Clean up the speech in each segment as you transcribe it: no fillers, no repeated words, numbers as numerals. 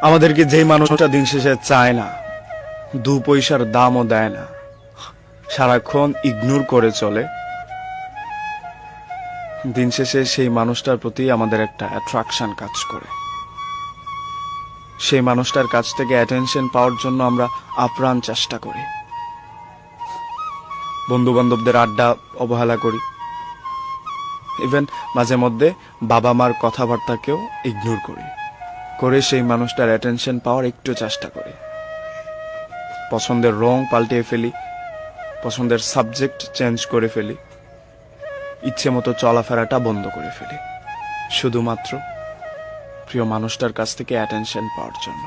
আমাদেরকে যেই মানুষটা দিন শেষে চায় না, 2 পয়সার দামও দেয় না, সারাক্ষণ ইগনোর করে চলে, দিন শেষে সেই মানুষটার প্রতি আমাদের একটা অ্যাট্রাকশন কাজ করে। সেই মানুষটার কাছ থেকে অ্যাটেনশন পাওয়ার জন্য আমরা আপ্রাণ চেষ্টা করি, বন্ধু বান্ধবদের আড্ডা অবহেলা করি, ইভেন মাঝে মধ্যে বাবা মার কথাবার্তাকেও ইগনোর করে সেই মানুষটার অ্যাটেনশন পাওয়ার একটু চেষ্টা করি। পছন্দের রং পাল্টিয়ে ফেলি, পছন্দের সাবজেক্ট চেঞ্জ করে ফেলি, ইচ্ছে মতো চলাফেরাটা বন্ধ করে ফেলি, শুধুমাত্র প্রিয় মানুষটার কাছ থেকে অ্যাটেনশন পাওয়ার জন্য।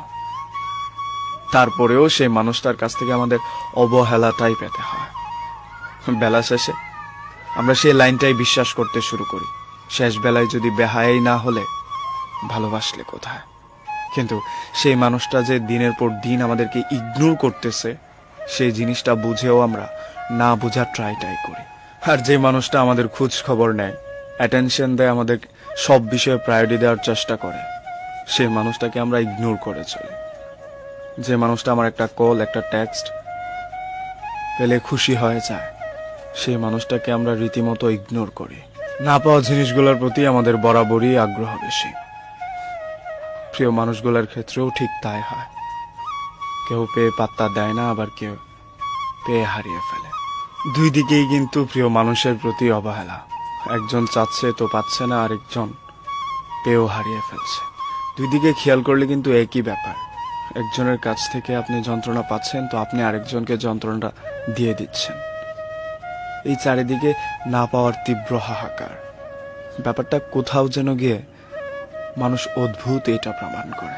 তারপরেও সেই মানুষটার কাছ থেকে আমাদের অবহেলাটাই পেতে হয়। বেলা শেষে আমরা সেই লাইনটাই বিশ্বাস করতে শুরু করি, শেষ বেলায় যদি বেহায়াই না হলে ভালোবাসলে কোথায়। কিন্তু সেই মানুষটা যে দিনের পর দিন আমাদেরকে ইগনোর করতেছে, সেই জিনিসটা বুঝেও আমরা না বোঝার ট্রাইটাই করি। আর যে মানুষটা আমাদের খোঁজ খবর নেয়, অ্যাটেনশন দেয়, আমাদের সব বিষয়ে প্রায়োরিটি দেওয়ার চেষ্টা করে, সেই মানুষটাকে আমরা ইগনোর করে চলি। যে মানুষটা আমার একটা কল, একটা টেক্সট পেলে খুশি হয়ে যায়, সেই মানুষটাকে আমরা রীতিমতো ইগনোর করি। না পাওয়া জিনিসগুলোর প্রতি আমাদের বরাবরই আগ্রহ বেশি। প্রিয় মানুষগুলোর ক্ষেত্রেও ঠিক তাই হয়। কেউ পেয়ে পাত্তা দেয় না, আবার কেউ পেয়ে হারিয়ে ফেলে। দুই দিকেই কিন্তু প্রিয় মানুষের প্রতি অবহেলা। একজন চাচ্ছে তো পাচ্ছে না, আরেকজন পেয়েও হারিয়ে ফেলছে। দুই দিকে খেয়াল করলে কিন্তু একই ব্যাপার। একজনের কাছ থেকে আপনি যন্ত্রণা পাচ্ছেন, তো আপনি আরেকজনকে যন্ত্রণাটা দিয়ে দিচ্ছেন। এই চারিদিকে না পাওয়ার তীব্র হাহাকার। ব্যাপারটা কোথাও যেন গিয়ে মানুষ অদ্ভুত এটা প্রমাণ করে।